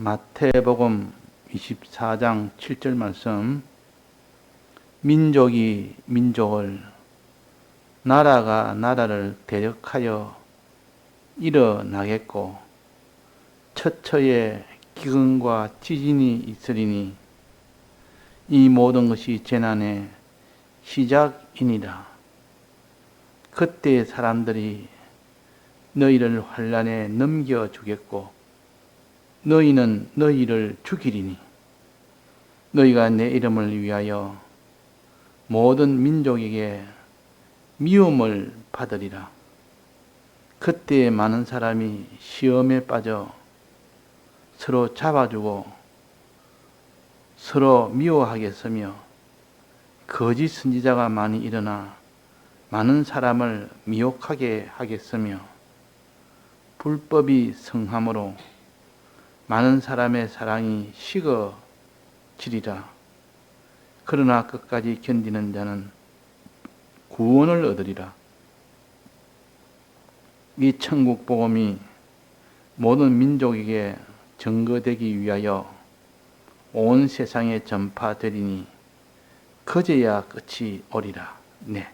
마태복음 24장 7절 말씀. 민족이 민족을, 나라가 나라를 대적하여 일어나겠고 처처에 기근과 지진이 있으리니 이 모든 것이 재난의 시작이니라. 그때 사람들이 너희를 환난에 넘겨주겠고 너희는 너희를 죽이리니 너희가 내 이름을 위하여 모든 민족에게 미움을 받으리라. 그때 많은 사람이 시험에 빠져 서로 잡아주고 서로 미워하겠으며 거짓 선지자가 많이 일어나 많은 사람을 미혹하게 하겠으며 불법이 성함으로 많은 사람의 사랑이 식어지리라. 그러나 끝까지 견디는 자는 구원을 얻으리라. 이 천국 복음이 모든 민족에게 증거되기 위하여 온 세상에 전파되리니 그제야 끝이 오리라. 네.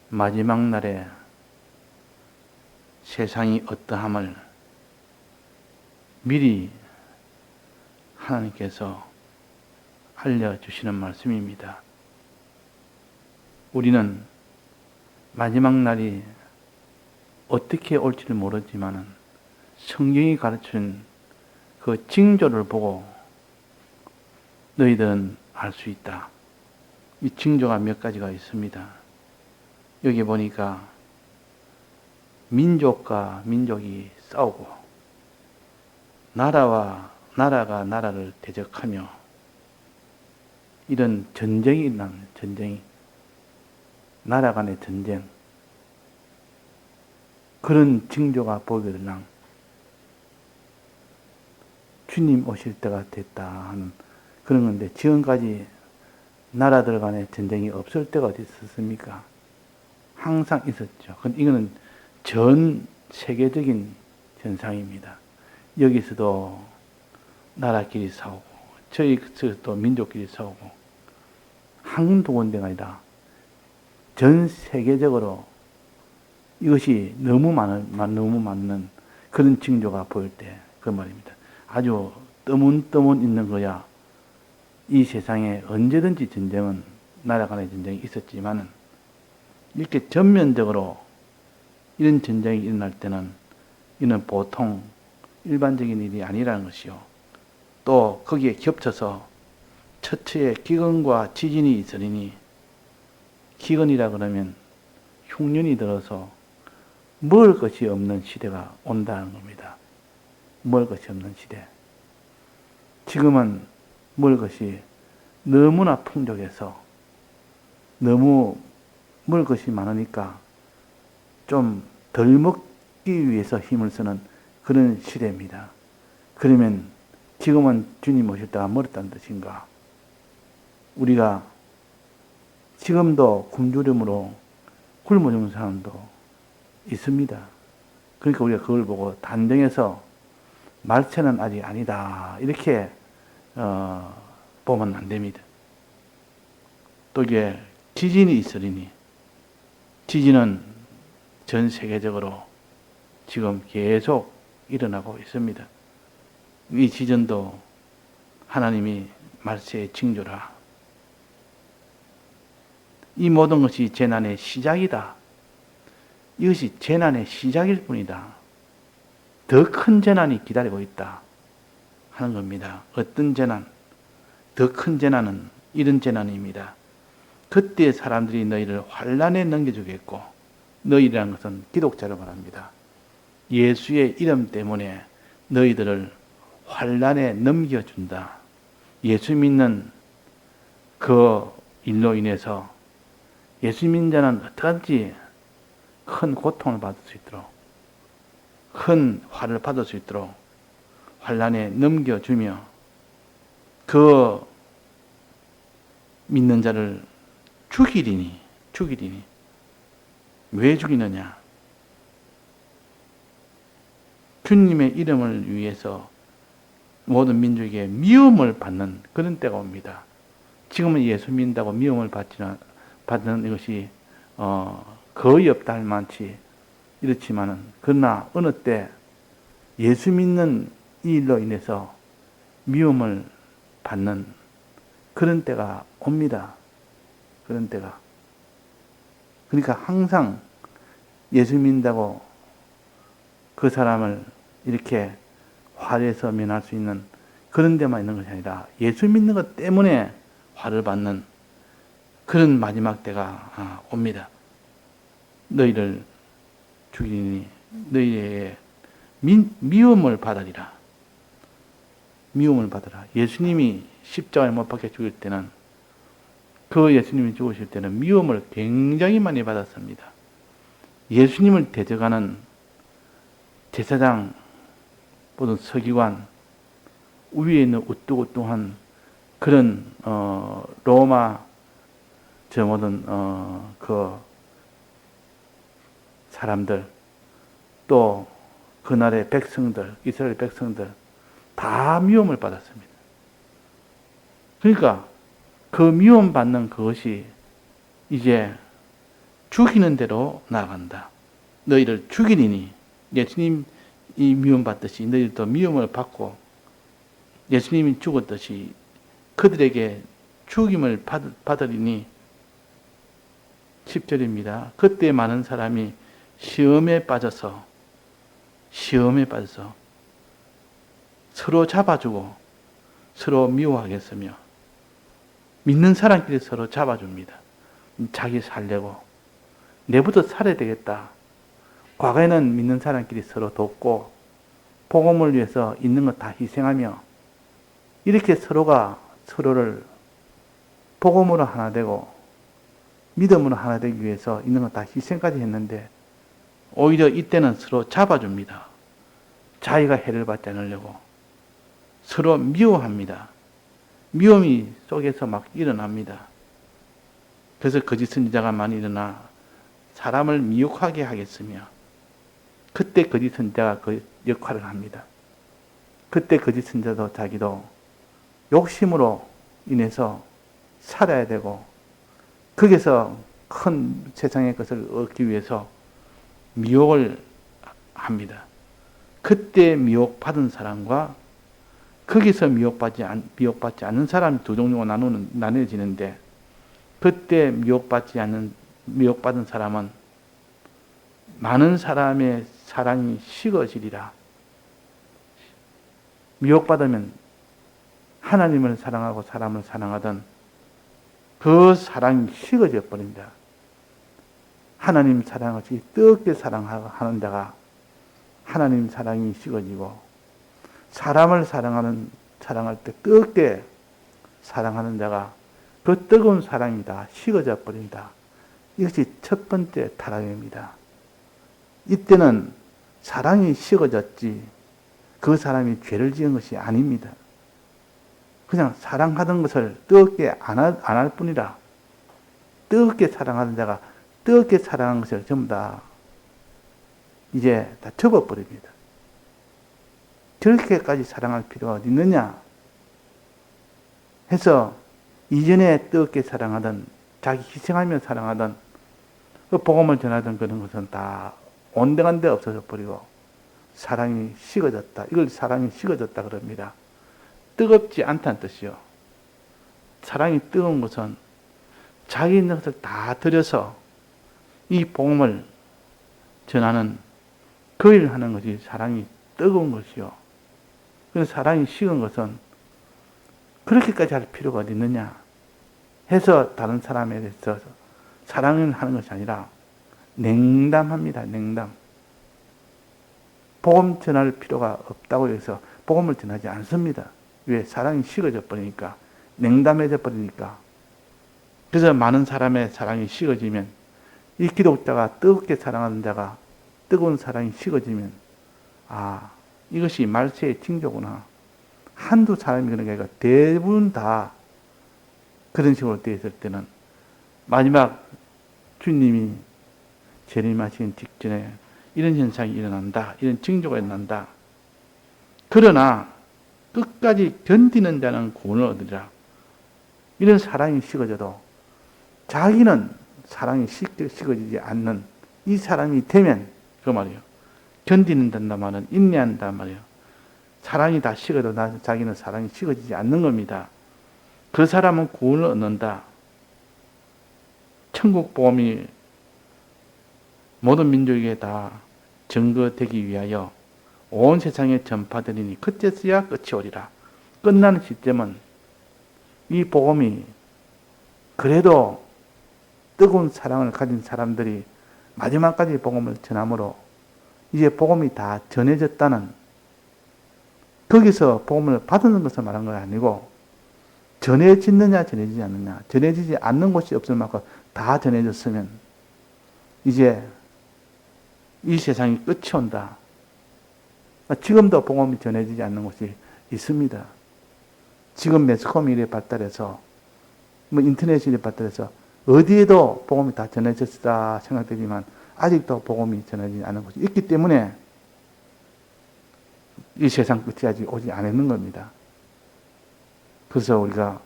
마지막 날에 세상이 어떠함을 미리 하나님께서 알려주시는 말씀입니다. 우리는 마지막 날이 어떻게 올지를 모르지만 성경이 가르친 그 징조를 보고 너희들은 알 수 있다. 이 징조가 몇 가지가 있습니다. 여기 보니까 민족과 민족이 싸우고 나라와 나라가 나라를 대적하며 이런 전쟁이 일어나는 전쟁이 나라 간의 전쟁 그런 징조가 보이게 되랑 주님 오실 때가 됐다 하는 그런 건데 지금까지 나라들 간의 전쟁이 없을 때가 어디 있었습니까? 항상 있었죠. 근데 이거는 전 세계적인 현상입니다. 여기서도 나라끼리 싸우고 저기서도 민족끼리 싸우고 한 군데가 아니라 전 세계적으로 이것이 너무 많는 그런 징조가 보일 때 그 말입니다. 아주 뜨문뜨문 있는 거야. 이 세상에 언제든지 전쟁은 나라 간의 전쟁이 있었지만은 이렇게 전면적으로 이런 전쟁이 일어날 때는 이는 보통 일반적인 일이 아니라는 것이요. 또 거기에 겹쳐서 처처에 기근과 지진이 있으리니 기근이라 그러면 흉년이 들어서 먹을 것이 없는 시대가 온다는 겁니다. 먹을 것이 없는 시대. 지금은 먹을 것이 너무나 풍족해서 너무 먹을 것이 많으니까 좀 덜 먹기 위해서 힘을 쓰는 그런 시대입니다. 그러면 지금은 주님 오실 때가 멀었다는 뜻인가? 우리가 지금도 굶주림으로 굶어 죽는 사람도 있습니다. 그러니까 우리가 그걸 보고 단정해서 말세는 아직 아니다 이렇게 보면 안 됩니다. 또 이게 지진이 있으리니 지진은 전 세계적으로 지금 계속 일어나고 있습니다. 이 지진도 하나님이 말세의 징조라. 이 모든 것이 재난의 시작이다. 이것이 재난의 시작일 뿐이다. 더 큰 재난이 기다리고 있다 하는 겁니다. 어떤 재난? 더 큰 재난은 이런 재난입니다. 그때 사람들이 너희를 환난에 넘겨주겠고 너희라는 것은 기독자로 말합니다. 예수의 이름 때문에 너희들을 환난에 넘겨준다. 예수 믿는 그 일로 인해서 예수 믿는 자는 어떠한지 큰 고통을 받을 수 있도록 큰 화를 받을 수 있도록 환난에 넘겨주며 그 믿는 자를 죽이리니 왜 죽이느냐? 주님의 이름을 위해서 모든 민족에게 미움을 받는 그런 때가 옵니다. 지금은 예수 믿는다고 미움을 받는 이것이 거의 없다 할 만치 이렇지만은, 그러나 어느 때 예수 믿는 이 일로 인해서 미움을 받는 그런 때가 옵니다. 그런 때가. 그러니까 항상 예수 믿는다고 그 사람을 이렇게 화해서 면할 수 있는 그런 데만 있는 것이 아니라 예수 믿는 것 때문에 화를 받는 그런 마지막 때가 옵니다. 너희를 죽이니 너희의 미움을 받으리라. 미움을 받으라. 예수님이 십자가에 못 박혀 죽을 때는, 그 예수님이 죽으실 때는 미움을 굉장히 많이 받았습니다. 예수님을 대적하는 제사장, 모든 서기관, 위에 있는 우뚱우뚱한 그런 로마 모든 그 사람들, 또 그날의 백성들, 이스라엘 백성들 다 미움을 받았습니다. 그러니까 그 미움받는 그것이 이제 죽이는 대로 나아간다. 너희를 죽이리니, 예수님이 미움받듯이 너희들도 미움을 받고 예수님이 죽었듯이 그들에게 죽임을 받으리니. 10절입니다. 그때 많은 사람이 시험에 빠져서 서로 잡아주고 서로 미워하겠으며, 믿는 사람끼리 서로 잡아줍니다. 자기 살려고, 내부터 살아야 되겠다. 과거에는 믿는 사람끼리 서로 돕고 복음을 위해서 있는 것 다 희생하며 이렇게 서로가 서로를 복음으로 하나 되고 믿음으로 하나 되기 위해서 있는 것 다 희생까지 했는데, 오히려 이때는 서로 잡아줍니다. 자기가 해를 받지 않으려고 서로 미워합니다. 미움이 속에서 막 일어납니다. 그래서 거짓 선지자가 많이 일어나 사람을 미혹하게 하겠으며, 그때 거짓 선지자가 그 역할을 합니다. 그때 거짓 선지자도 자기도 욕심으로 인해서 살아야 되고, 거기서 큰 세상의 것을 얻기 위해서 미혹을 합니다. 그때 미혹받은 사람과 거기서 미혹받지 않는 사람이 두 종류가 나눠지는데, 그때 미혹받은 사람은 많은 사람의 사랑이 식어지리라. 미혹받으면 하나님을 사랑하고 사람을 사랑하던 그 사랑이 식어져 버립니다. 하나님 사랑같이 뜨겁게 사랑하는 자가 하나님 사랑이 식어지고, 사람을 사랑할 때 뜨겁게 사랑하는 자가 그 뜨거운 사랑이 다 식어져 버린다. 이것이 첫 번째 타락입니다. 이때는 사랑이 식어졌지 그 사람이 죄를 지은 것이 아닙니다. 그냥 사랑하던 것을 뜨겁게 안 할 뿐이라, 뜨겁게 사랑하는 자가 뜨겁게 사랑한 것을 전부 다 이제 다 접어버립니다. 저렇게까지 사랑할 필요가 어디 있느냐 해서, 이전에 뜨겁게 사랑하던, 자기 희생하며 사랑하던, 그 복음을 전하던 그런 것은 다 온데간데 없어져 버리고 사랑이 식어졌다. 이걸 사랑이 식어졌다 그럽니다. 뜨겁지 않다는 뜻이요. 사랑이 뜨거운 것은 자기 있는 것을 다 들여서 이 복음을 전하는 그 일을 하는 것이 사랑이 뜨거운 것이요. 그래서 사랑이 식은 것은 그렇게까지 할 필요가 어디 있느냐 해서 다른 사람에 대해서 사랑을 하는 것이 아니라 냉담합니다. 냉담. 복음 전할 필요가 없다고 해서 복음을 전하지 않습니다. 왜? 사랑이 식어져 버리니까, 냉담해져 버리니까. 그래서 많은 사람의 사랑이 식어지면, 이 기독자가 뜨겁게 사랑하는 자가 뜨거운 사랑이 식어지면, 이것이 말세의 징조구나. 한두 사람이 그런 게 아니라 대부분 다 그런 식으로 되어 있을 때는 마지막 주님이 재림하신 직전에 이런 현상이 일어난다. 이런 징조가 일어난다. 그러나 끝까지 견디는 자는 구원을 얻으리라. 이런 사랑이 식어져도 자기는 사랑이 식어지지 않는 이 사람이 되면 그 말이에요. 견디는단 말은 인내한단 말이에요. 사랑이 다 식어도 자기는 사랑이 식어지지 않는 겁니다. 그 사람은 구원을 얻는다. 천국 복음이 모든 민족에게 다 증거되기 위하여 온 세상에 전파되리니 그때서야 끝이 오리라. 끝나는 시점은 이 복음이 그래도 뜨거운 사랑을 가진 사람들이 마지막까지 복음을 전함으로 이제 복음이 다 전해졌다는, 거기서 복음을 받는 것을 말한 건 아니고 전해지느냐 전해지지 않느냐, 전해지지 않는 곳이 없을 만큼 다 전해졌으면 이제 이 세상이 끝이 온다. 지금도 복음이 전해지지 않는 곳이 있습니다. 지금 매스컴이 이래 발달해서 인터넷이 이래 발달해서 어디에도 복음이 다 전해졌다 생각되지만 아직도 복음이 전해지지 않는 곳이 있기 때문에 이 세상 끝이 아직 오지 않는 겁니다. 그래서 우리가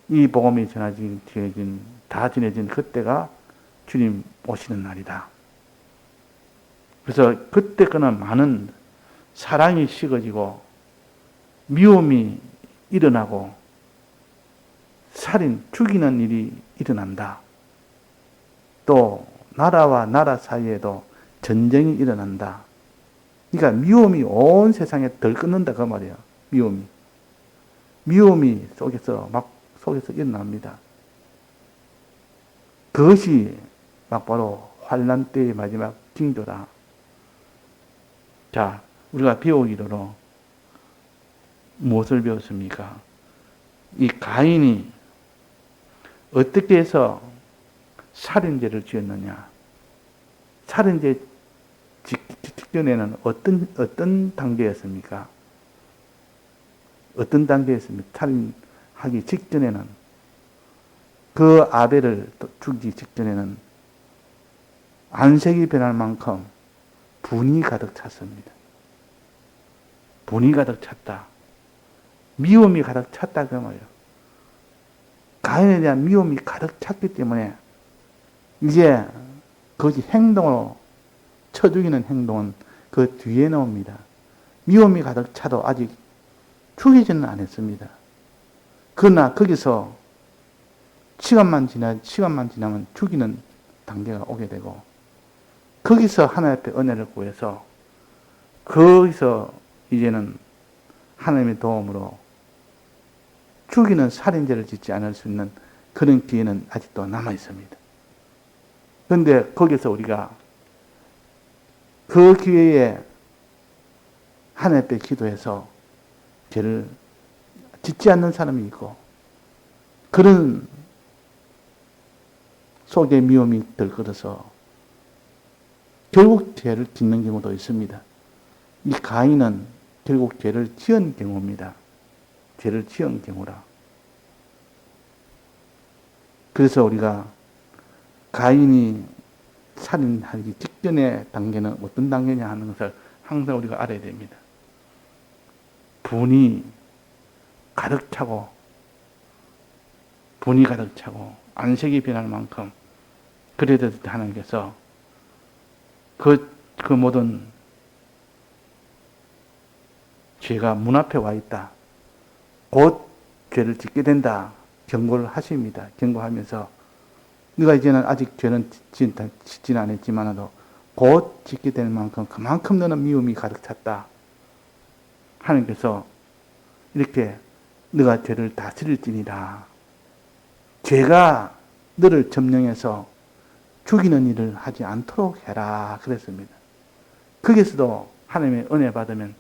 이 복음이 다 전해진 그때가 주님 오시는 날이다. 그래서 그때 그는 많은 사랑이 식어지고 미움이 일어나고 살인, 죽이는 일이 일어난다. 또 나라와 나라 사이에도 전쟁이 일어난다. 그러니까 미움이 온 세상에 들끓는다 그 말이에요. 미움이 속에서 일어납니다. 그것이 막 바로 환난 때의 마지막 징조다. 자, 우리가 배우기로 무엇을 배웠습니까? 이 가인이 어떻게 해서 살인죄를 지었느냐? 살인죄 직전에는 어떤 단계였습니까? 어떤 단계였습니까? 살인하기 직전에는, 그 아벨을 죽이기 직전에는 안색이 변할 만큼 분이 가득 찼습니다. 분이 가득 찼다. 미움이 가득 찼다 그 말이에요. 가인에 대한 미움이 가득 찼기 때문에 이제 그것이 행동으로 쳐 죽이는 행동은 그 뒤에 나옵니다. 미움이 가득 차도 아직 죽이지는 않았습니다. 그러나 거기서 시간만 지나면 죽이는 단계가 오게 되고, 거기서 하나님 앞에 은혜를 구해서 거기서 이제는 하나님의 도움으로 죽이는 살인죄를 짓지 않을 수 있는 그런 기회는 아직도 남아 있습니다. 그런데 거기서 우리가 그 기회에 하나님 앞에 기도해서 죄를 짓지 않는 사람이 있고, 그런 속에 미움이 들끓어서 결국 죄를 짓는 경우도 있습니다. 이 가인은 결국 죄를 지은 경우입니다. 죄를 지은 경우라. 그래서 우리가 가인이 살인하기 직전의 단계는 어떤 단계냐 하는 것을 항상 우리가 알아야 됩니다. 분이 가득 차고 안색이 변할 만큼, 그래도 하나님께서 그 모든 죄가 문 앞에 와 있다. 곧 죄를 짓게 된다. 경고를 하십니다. 경고하면서 네가 이제는 아직 죄는 짓지는 않았지만도 곧 짓게 될 만큼 그만큼 너는 미움이 가득 찼다. 하나님께서 이렇게 네가 죄를 다스릴지니라. 죄가 너를 점령해서 죽이는 일을 하지 않도록 해라. 그랬습니다. 거기서도 하나님의 은혜 받으면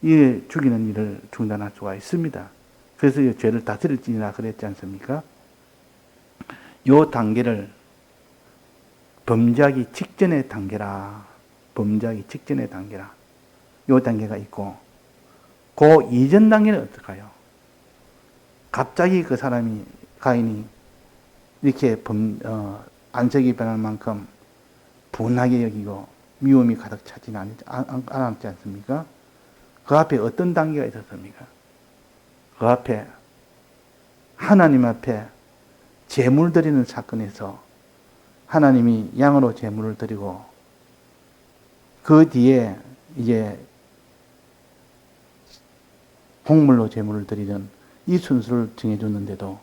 이 죽이는 일을 중단할 수가 있습니다. 그래서 이 죄를 다스릴지니라 그랬지 않습니까? 이 단계를 범죄하기 직전의 단계라. 이 단계가 있고, 그 이전 단계는 어떨까요? 갑자기 그 사람이, 가인이 이렇게 안색이 변할 만큼 분하게 여기고 미움이 가득 차지는 않았지 않습니까? 그 앞에 어떤 단계가 있었습니까? 그 앞에 하나님 앞에 제물 드리는 사건에서 하나님이 양으로 제물을 드리고 그 뒤에 이제 곡물로 제물을 드리던 이 순서를 정해줬는데도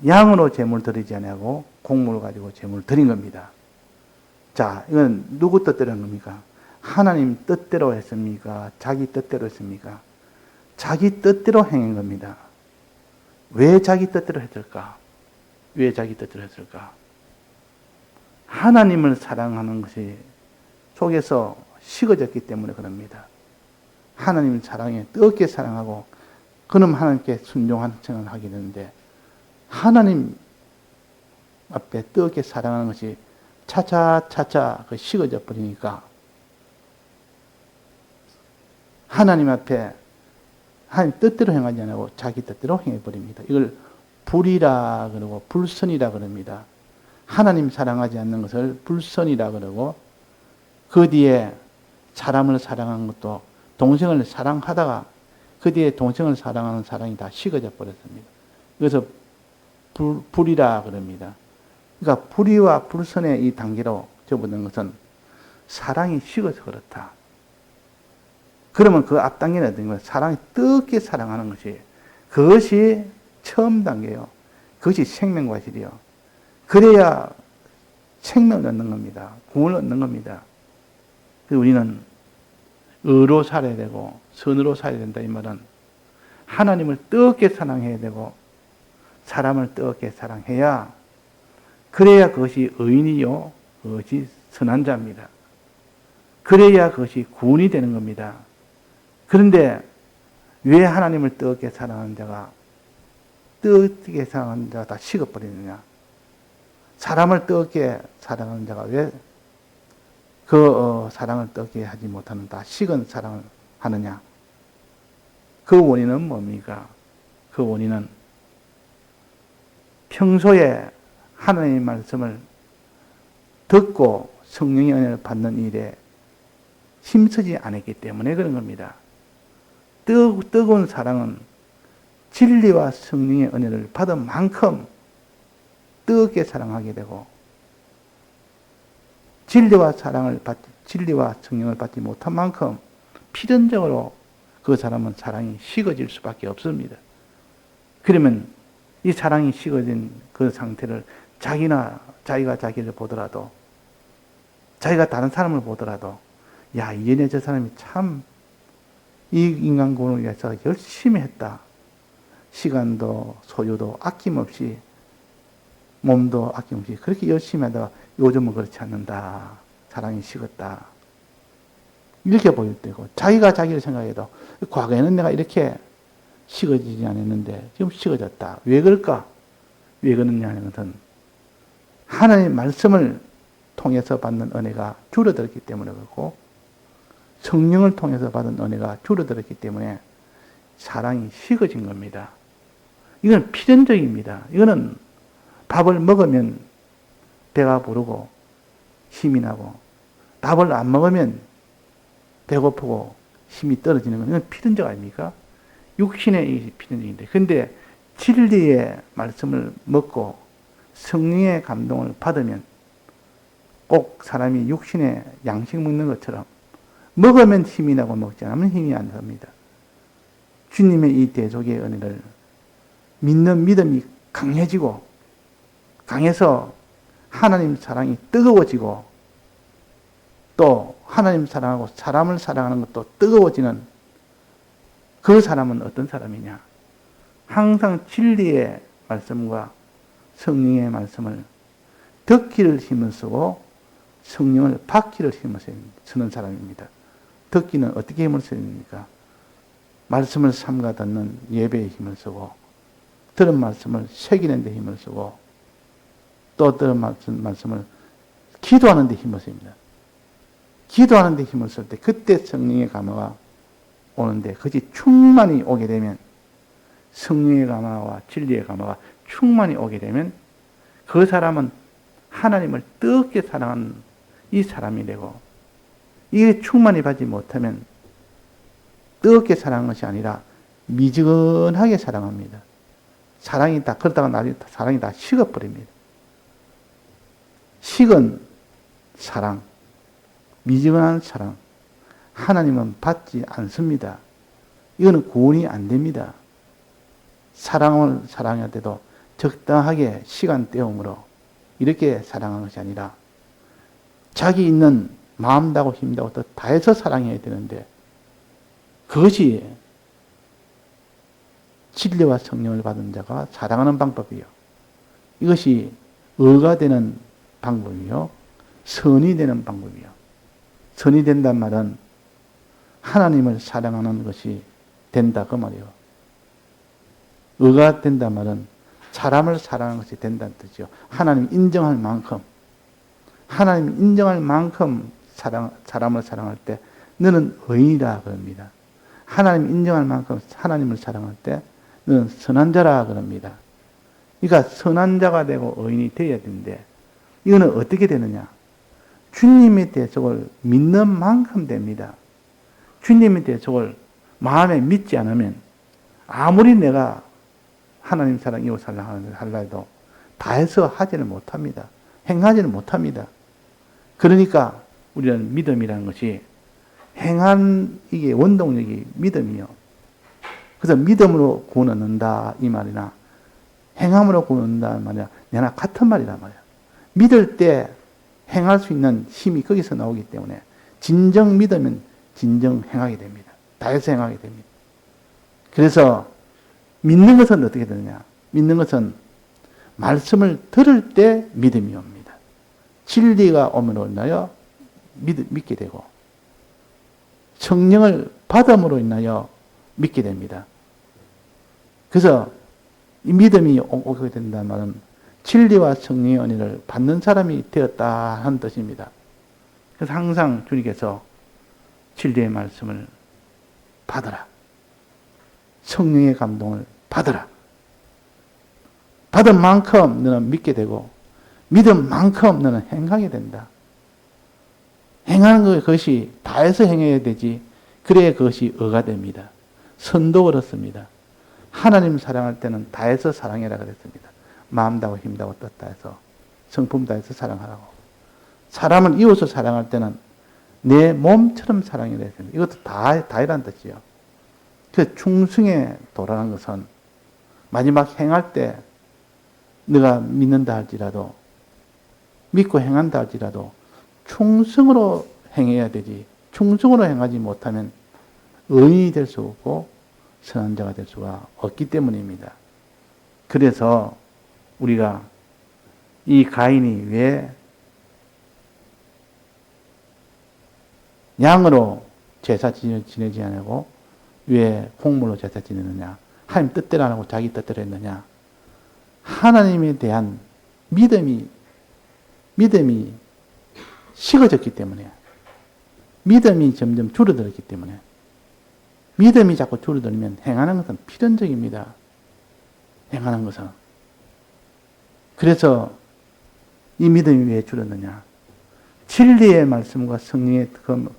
양으로 제물 드리지 않고 곡물을 가지고 제물을 드린 겁니다. 자, 이건 누구 뜻대로 한 겁니까? 하나님 뜻대로 했습니까? 자기 뜻대로 했습니까? 자기 뜻대로 행한 겁니다. 왜 자기 뜻대로 했을까? 왜 자기 뜻대로 했을까? 하나님을 사랑하는 것이 속에서 식어졌기 때문에 그럽니다. 하나님을 사랑해 뜨겁게 사랑하고 그놈 하나님께 순종하는 생각을 하게 되는데 하나님 앞에 뜨겁게 사랑하는 것이 차차 식어져 버리니까 하나님 앞에 하나님 뜻대로 행하지 않고 자기 뜻대로 행해버립니다. 이걸 불이라 그러고 불선이라 그럽니다. 하나님 사랑하지 않는 것을 불선이라 그러고 그 뒤에 사람을 사랑하는 것도 동생을 사랑하다가 그 뒤에 동생을 사랑하는 사랑이 다 식어져 버렸습니다. 그래서 불이라 그럽니다. 그러니까 불의와 불선의 이 단계로 접어든 것은 사랑이 식어서 그렇다. 그러면 그 앞 단계는 어떤 거예요? 사랑이 뜨겁게 사랑하는 것이 그것이 처음 단계요. 그것이 생명과실이요. 그래야 생명을 얻는 겁니다. 구원을 얻는 겁니다. 그래서 우리는 의로 살아야 되고 선으로 살아야 된다 이 말은 하나님을 뜨겁게 사랑해야 되고 사람을 뜨겁게 사랑해야 그래야 그것이 의인이요 그것이 선한 자입니다. 그래야 그것이 구원이 되는 겁니다. 그런데 왜 하나님을 뜨겁게 사랑하는 자가 다 식어버리느냐? 사람을 뜨겁게 사랑하는 자가 왜 사랑을 뜨겁게 하지 못하는 다 식은 사랑을 하느냐? 그 원인은 뭡니까? 그 원인은 평소에 하나님의 말씀을 듣고 성령의 은혜를 받는 일에 힘쓰지 않았기 때문에 그런 겁니다. 뜨거운 사랑은 진리와 성령의 은혜를 받은 만큼 뜨겁게 사랑하게 되고 진리와 성령을 받지 못한 만큼 필연적으로 그 사람은 사랑이 식어질 수밖에 없습니다. 그러면 이 사랑이 식어진 그 상태를 자기가 자기를 보더라도 자기가 다른 사람을 보더라도 야, 이전에 저 사람이 참 이 인간 구원을 위해서 열심히 했다. 시간도 소유도 아낌없이 몸도 아낌없이 그렇게 열심히 하다가 요즘은 그렇지 않는다. 사랑이 식었다. 이렇게 보일 때고 자기가 자기를 생각해도 과거에는 내가 이렇게 식어지지 않았는데 지금 식어졌다. 왜 그럴까? 왜 그러냐 하는 것은 하나님의 말씀을 통해서 받는 은혜가 줄어들었기 때문에 그렇고 성령을 통해서 받은 은혜가 줄어들었기 때문에 사랑이 식어진 겁니다. 이건 필연적입니다. 이거는 밥을 먹으면 배가 부르고 힘이 나고 밥을 안 먹으면 배고프고 힘이 떨어지는 건 이건 필연적 아닙니까? 육신의 필연적인데 그런데 진리의 말씀을 먹고 성령의 감동을 받으면 꼭 사람이 육신의 양식 먹는 것처럼 먹으면 힘이 나고 먹지 않으면 힘이 안 납니다. 주님의 이 대속의 은혜를 믿는 믿음이 강해서 하나님 사랑이 뜨거워지고 또 하나님 사랑하고 사람을 사랑하는 것도 뜨거워지는 그 사람은 어떤 사람이냐? 항상 진리의 말씀과 성령의 말씀을 듣기를 힘을 쓰고 성령을 받기를 힘을 쓰는 사람입니다. 듣기는 어떻게 힘을 써야 됩니까? 말씀을 삼가 듣는 예배에 힘을 쓰고 들은 말씀을 새기는 데 힘을 쓰고 또 들은 말씀을 기도하는 데 힘을 씁니다. 기도하는 데 힘을 쓸 때 그때 성령의 감화가 오는데 그것이 충만히 오게 되면 성령의 감화와 진리의 감화가 충만히 오게 되면 그 사람은 하나님을 뜨겁게 사랑하는 이 사람이 되고, 이게 충만히 받지 못하면 뜨겁게 사랑하는 것이 아니라 미지근하게 사랑합니다. 사랑이 다, 그러다가 나중에 사랑이 다 식어버립니다. 식은 사랑, 미지근한 사랑, 하나님은 받지 않습니다. 이거는 구원이 안 됩니다. 사랑을 사랑할 때도 적당하게 시간 때움으로 이렇게 사랑하는 것이 아니라 자기 있는 마음 다고 힘 다고 또 다해서 사랑해야 되는데 그것이 진리와 성령을 받은 자가 사랑하는 방법이요. 이것이 의가 되는 방법이요. 선이 되는 방법이요. 선이 된단 말은 하나님을 사랑하는 것이 된다 그 말이요. 의가 된단 말은 사람을 사랑하는 것이 된다는 뜻이요. 하나님 인정할 만큼 하나님 인정할 만큼 사람을 사랑할 때 너는 의인이라 그럽니다. 하나님 인정할 만큼 하나님을 사랑할 때 너는 선한 자라 그럽니다. 그러니까 선한 자가 되고 의인이 되어야 되는데 이거는 어떻게 되느냐? 주님의 대속을 믿는 만큼 됩니다. 주님의 대속을 마음에 믿지 않으면 아무리 내가 하나님 사랑, 이웃 사랑 하려 해도 다해서 하지를 못합니다. 행하지는 못합니다. 그러니까 우리는 믿음이라는 것이 행한 이게 원동력이 믿음이요. 그래서 믿음으로 구원 얻는다 이 말이나 행함으로 구원 얻는다 이 말이나 내나 같은 말이란 말이야. 믿을 때 행할 수 있는 힘이 거기서 나오기 때문에 진정 믿으면 진정 행하게 됩니다. 다해서 행하게 됩니다. 그래서 믿는 것은 어떻게 되느냐? 믿는 것은 말씀을 들을 때 믿음이 옵니다. 진리가 오므로 인하여 믿게 되고 성령을 받음으로 인하여 믿게 됩니다. 그래서 이 믿음이 오게 된다는 말은 진리와 성령의 은혜를 받는 사람이 되었다 하는 뜻입니다. 그래서 항상 주님께서 진리의 말씀을 받으라. 성령의 감동을 받으라. 받은 만큼 너는 믿게 되고 믿은 만큼 너는 행하게 된다. 행하는 것이 다해서 행해야 되지. 그래야 그것이 의가 됩니다. 선도 그렇습니다. 하나님 사랑할 때는 다해서 사랑해라 그랬습니다. 마음 다하고 힘 다하고 뜻 다해서 성품 다해서 사랑하라고. 사람을 이웃을 사랑할 때는 내 몸처럼 사랑해야 했습니다. 이것도 다이란 뜻이요. 그 충성에 도라는 것은 마지막 행할 때 네가 믿는다 할지라도 믿고 행한다 할지라도 충성으로 행해야 되지. 충성으로 행하지 못하면 의인이 될 수 없고 선한 자가 될 수가 없기 때문입니다. 그래서 우리가 이 가인이 왜 양으로 제사 지내지 않고 왜 콩물로 제사 지내느냐? 하나님 뜻대로 안 하고 자기 뜻대로 했느냐? 하나님에 대한 믿음이 식어졌기 때문에 믿음이 점점 줄어들었기 때문에 믿음이 자꾸 줄어들면 행하는 것은 필연적입니다. 행하는 것은. 그래서 이 믿음이 왜 줄었느냐? 진리의 말씀과 성령의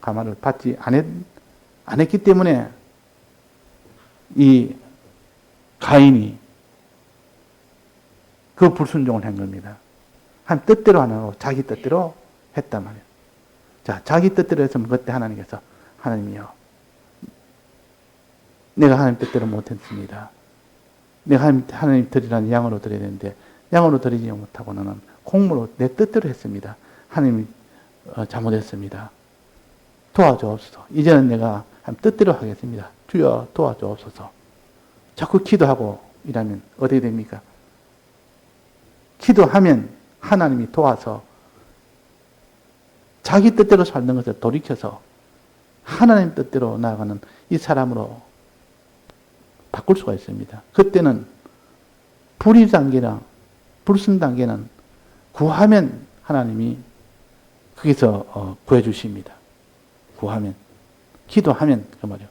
감화를 받지 안 했기 때문에 이 가인이 그 불순종을 한 겁니다. 한 뜻대로 안 하고 자기 뜻대로 했단 말이에요. 자, 자기 뜻대로 했으면 그때 하나님께서 하나님이요. 내가 하나님 뜻대로 못했습니다. 내가 하나님 드리라는 양으로 드려야 되는데 양으로 드리지 못하고 너는 콩으로 내 뜻대로 했습니다. 하나님이 잘못했습니다. 도와주옵소서. 이제는 내가 하나님 뜻대로 하겠습니다. 주여 도와주옵소서. 자꾸 기도하고 이러면 어떻게 됩니까? 기도하면 하나님이 도와서 자기 뜻대로 살던 것을 돌이켜서 하나님 뜻대로 나아가는 이 사람으로 바꿀 수가 있습니다. 그때는 불의 단계나 불순 단계는 구하면 하나님이 거기서 구해주십니다. 구하면. 기도하면 그 말이요.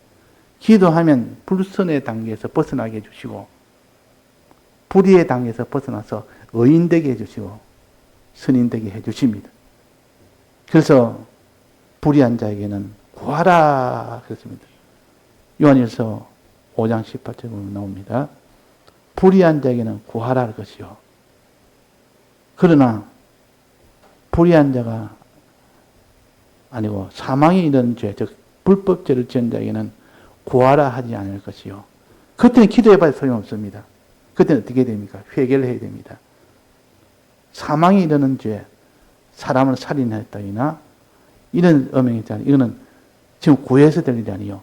기도하면 불순의 단계에서 벗어나게 해주시고 불의의 단계에서 벗어나서 의인되게 해주시고 선인되게 해주십니다. 그래서 불의한 자에게는 구하라 그랬습니다. 요한일서 5장 18절에 보면 나옵니다. 불의한 자에게는 구하라 할 것이요. 그러나 불의한 자가 아니고 사망에 이르는 죄, 즉 불법죄를 지은 자에게는 구하라 하지 않을 것이요. 그때는 기도해봐야 소용없습니다. 그때는 어떻게 됩니까? 회개를 해야 됩니다. 사망에 이르는 죄, 사람을 살인했다이나 이런 음행이 있잖아요. 이거는 지금 구해서 될 일이 아니요.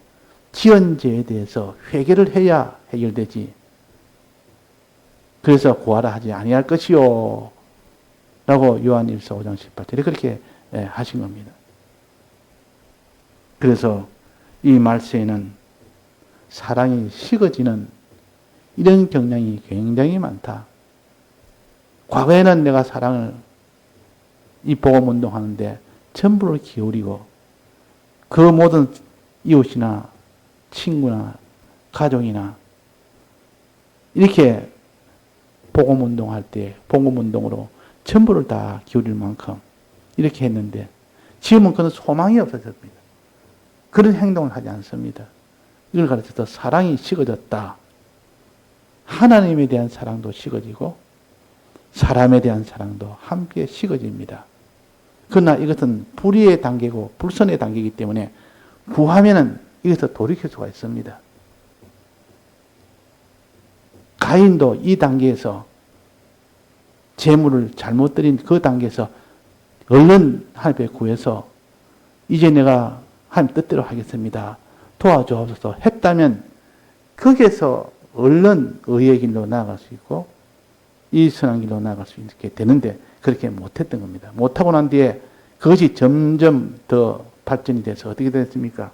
지은 죄에 대해서 회개를 해야 해결되지. 그래서 구하라 하지 아니할 것이요. 라고 요한일서 5장 18절에 그렇게 하신 겁니다. 그래서 이 말세에는 사랑이 식어지는 이런 경향이 굉장히 많다. 과거에는 내가 사랑을 이 복음 운동하는데 전부를 기울이고 그 모든 이웃이나 친구나 가족이나 이렇게 복음 운동할 때 복음 운동으로 전부를 다 기울일 만큼 이렇게 했는데 지금은 그런 소망이 없어졌습니다. 그런 행동을 하지 않습니다. 이걸 가르쳐서 사랑이 식어졌다. 하나님에 대한 사랑도 식어지고 사람에 대한 사랑도 함께 식어집니다. 그러나 이것은 불의의 단계고 불선의 단계이기 때문에 구하면은 이것을 돌이킬 수가 있습니다. 가인도 이 단계에서 재물을 잘못 드린 그 단계에서 얼른 하나님께 구해서 이제 내가 하나님 뜻대로 하겠습니다. 도와주옵소서 했다면 거기에서 얼른 의의 길로 나아갈 수 있고 이 선한 길로 나아갈 수 있게 되는데 그렇게 못했던 겁니다. 못하고 난 뒤에 그것이 점점 더 발전이 돼서 어떻게 됐습니까?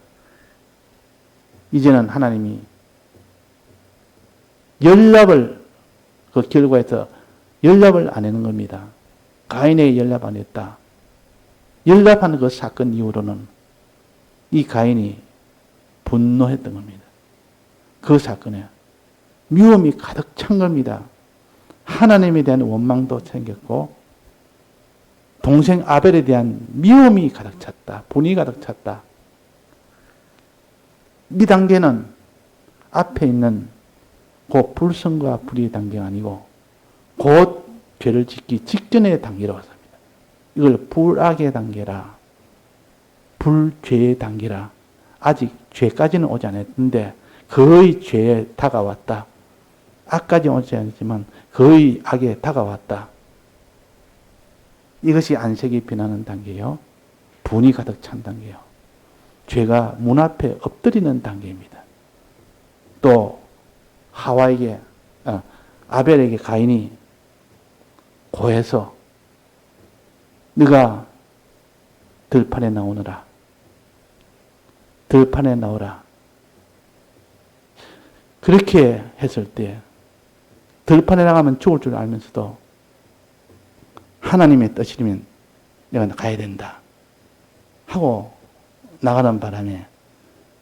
이제는 하나님이 연락을 그 결과에서 연락을 안 하는 겁니다. 가인에게 연락 안 했다. 연락하는 그 사건 이후로는 이 가인이 분노했던 겁니다. 그 사건에 미움이 가득 찬 겁니다. 하나님에 대한 원망도 생겼고 동생 아벨에 대한 미움이 가득 찼다. 분이 가득 찼다. 이 단계는 앞에 있는 그 불성과 불의의 단계가 아니고 곧 죄를 짓기 직전의 단계라고 합니다. 이걸 불악의 단계라, 불죄의 단계라. 아직 죄까지는 오지 않았는데 거의 죄에 다가왔다. 악까지 오지 않았지만 거의 악에 다가왔다. 이것이 안색이 변하는 단계요. 분이 가득 찬 단계요. 죄가 문 앞에 엎드리는 단계입니다. 또 아벨에게 가인이 고해서 네가 들판에 나오너라. 들판에 나오라. 그렇게 했을 때 들판에 나가면 죽을 줄 알면서도 하나님의 뜻이면 내가 가야 된다 하고 나가는 바람에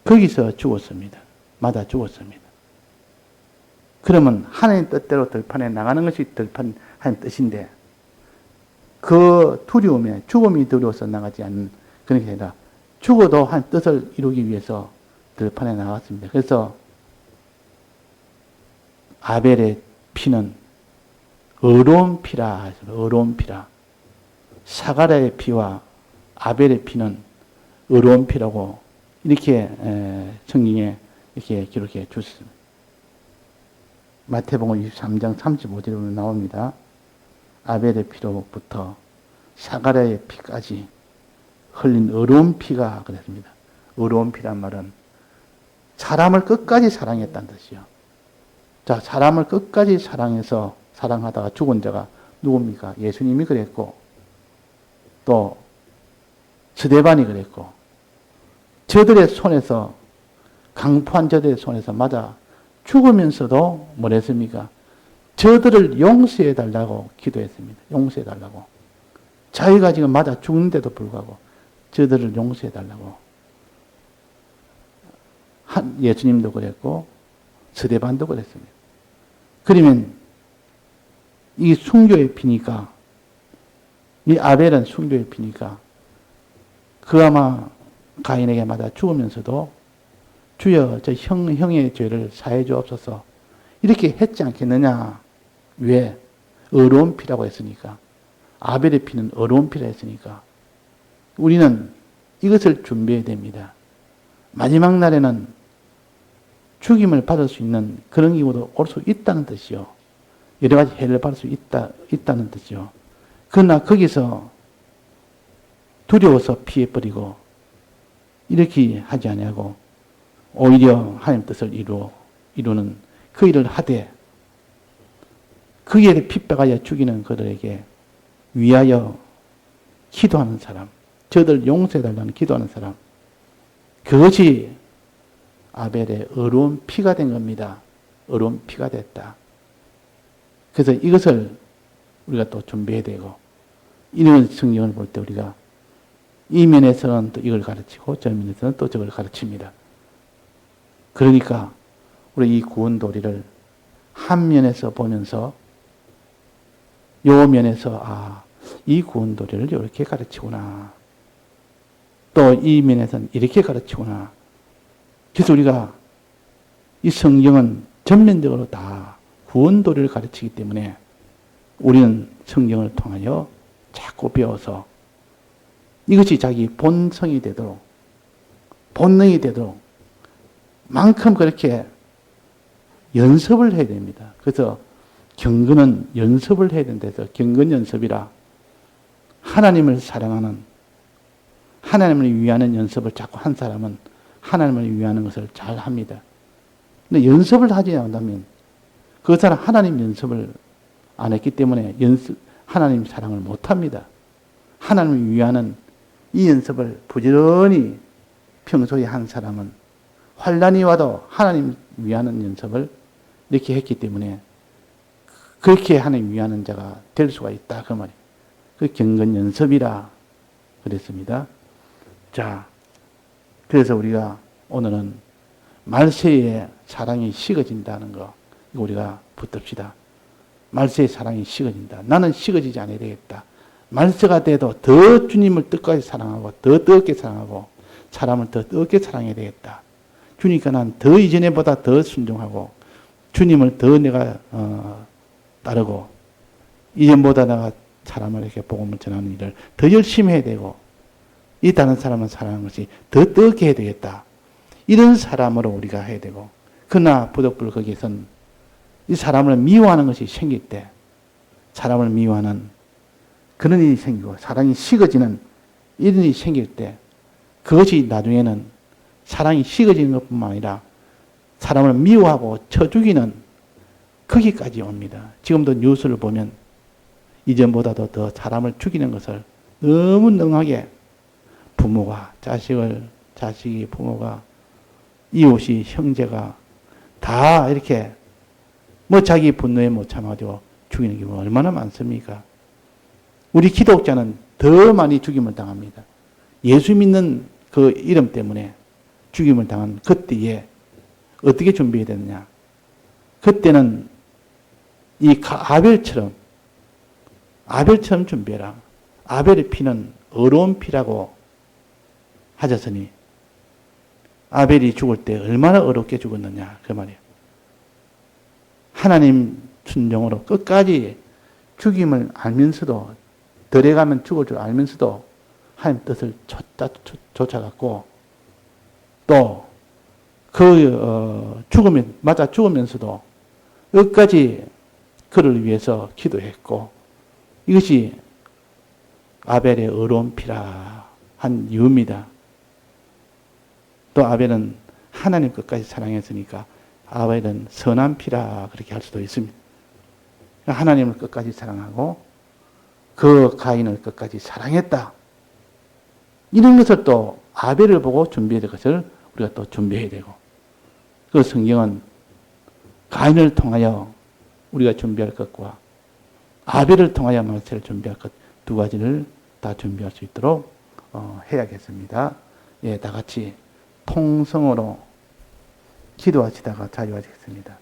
거기서 죽었습니다. 맞아 죽었습니다. 그러면 하나님 뜻대로 들판에 나가는 것이 들판 하나님 뜻인데 그 두려움에 죽음이 두려워서 나가지 않는 그런 게 아니라 죽어도 한 뜻을 이루기 위해서 들판에 나갔습니다. 그래서 아벨의 피는 의로운 피라. 의로운 피라. 사가랴의 피와 아벨의 피는 의로운 피라고 이렇게 성경에 이렇게 기록해 주셨습니다. 마태복음 23장 35절에 보면 나옵니다. 아벨의 피로부터 사가랴의 피까지 흘린 의로운 피가 그랬습니다. 의로운 피란 말은 사람을 끝까지 사랑했다는 뜻이요. 자, 사람을 끝까지 사랑해서 사랑하다가 죽은 자가 누굽니까? 예수님이 그랬고 또 스데반이 그랬고 저들의 손에서 강포한 저들의 손에서 맞아 죽으면서도 뭐랬습니까? 저들을 용서해 달라고 기도했습니다. 용서해 달라고. 자기가 지금 맞아 죽는데도 불구하고 저들을 용서해 달라고. 예수님도 그랬고 스데반도 그랬습니다. 그러면 이 순교의 피니까 이 아벨은 순교의 피니까 그 아마 가인에게 맞아 죽으면서도 주여 저 형의 죄를 사해 주옵소서 이렇게 했지 않겠느냐. 왜? 어려운 피라고 했으니까. 아벨의 피는 어려운 피라 했으니까. 우리는 이것을 준비해야 됩니다. 마지막 날에는 죽임을 받을 수 있는 그런 경우도 올 수 있다는 뜻이요. 여러 가지 해를 받을 수 있다는 뜻이요. 그러나 거기서 두려워서 피해버리고 이렇게 하지 아니하고 오히려 하나님 뜻을 이루는 그 일을 하되 거기에 핍박하여 죽이는 그들에게 위하여 기도하는 사람, 저들 용서해달라는 기도하는 사람, 그것이 아벨의 어려운 피가 된 겁니다. 어려운 피가 됐다. 그래서 이것을 우리가 또 준비해야 되고, 이런 성경을 볼 때 우리가 이 면에서는 또 이걸 가르치고 저 면에서는 또 저걸 가르칩니다. 그러니까 우리 이 구원도리를 한 면에서 보면서 요 면에서 이 구원도리를 이렇게 가르치구나. 또 이 면에서는 이렇게 가르치구나. 그래서 우리가 이 성경은 전면적으로 다 구원도리를 가르치기 때문에 우리는 성경을 통하여 자꾸 배워서 이것이 자기 본성이 되도록, 본능이 되도록 만큼 그렇게 연습을 해야 됩니다. 그래서 경건은 연습을 해야 된다해서 경건 연습이라 하나님을 사랑하는, 하나님을 위하는 연습을 자꾸 한 사람은 하나님을 위하는 것을 잘 합니다. 근데 연습을 하지 않는다면 그 사람 하나님 연습을 안 했기 때문에 하나님 사랑을 못 합니다. 하나님을 위하는 이 연습을 부지런히 평소에 한 사람은 환난이 와도 하나님 위하는 연습을 이렇게 했기 때문에 그렇게 하나님 위하는 자가 될 수가 있다. 그 말이에요. 그 경건 연습이라 그랬습니다. 자, 그래서 우리가 오늘은 말세의 사랑이 식어진다는 거, 이거 우리가 붙듭시다. 말세의 사랑이 식어진다. 나는 식어지지 않아야 되겠다. 말세가 돼도 더 주님을 뜻까지 사랑하고 더 뜨겁게 사랑하고 사람을 더 뜨겁게 사랑해야 되겠다. 주니까 난 더 이전에보다 더 순종하고 주님을 더 내가 따르고 이전보다 내가 사람을 이렇게 복음을 전하는 일을 더 열심히 해야 되고 이 다른 사람을 사랑하는 것이 더 뜨겁게 해야 되겠다. 이런 사람으로 우리가 해야 되고, 그러나 부득불 거기에선 이 사람을 미워하는 것이 생길 때, 사람을 미워하는 그런 일이 생기고 사랑이 식어지는 이런 일이 생길 때, 그것이 나중에는 사랑이 식어지는 것뿐만 아니라 사람을 미워하고 쳐 죽이는 거기까지 옵니다. 지금도 뉴스를 보면 이전보다도 더 사람을 죽이는 것을 너무 능하게 부모가 자식이 부모가 이웃이 형제가 다 이렇게 자기 분노에 못 참아가지고 죽이는 경우가 얼마나 많습니까? 우리 기독자는 더 많이 죽임을 당합니다. 예수 믿는 그 이름 때문에 죽임을 당한 그때에 어떻게 준비해야 되느냐? 그때는 이 아벨처럼 준비해라. 아벨의 피는 어려운 피라고 하셨으니 아벨이 죽을 때 얼마나 어렵게 죽었느냐 그 말이에요. 하나님 순종으로 끝까지 죽임을 알면서도 덜해가면 죽을 줄 알면서도 하나님 뜻을 쫓아갔고 또 그 죽으면서도 끝까지 그를 위해서 기도했고 이것이 아벨의 어려운 피라 한 이유입니다. 또 아벨은 하나님 끝까지 사랑했으니까 아벨은 선한 피라 그렇게 할 수도 있습니다. 하나님을 끝까지 사랑하고 그 가인을 끝까지 사랑했다. 이런 것을 또 아벨을 보고 준비해야 될 것을 우리가 또 준비해야 되고 그 성경은 가인을 통하여 우리가 준비할 것과 아벨을 통하여 말세를 준비할 것 두 가지를 다 준비할 수 있도록 해야겠습니다. 예, 다 같이 통성으로 기도하시다가 자유하시겠습니다.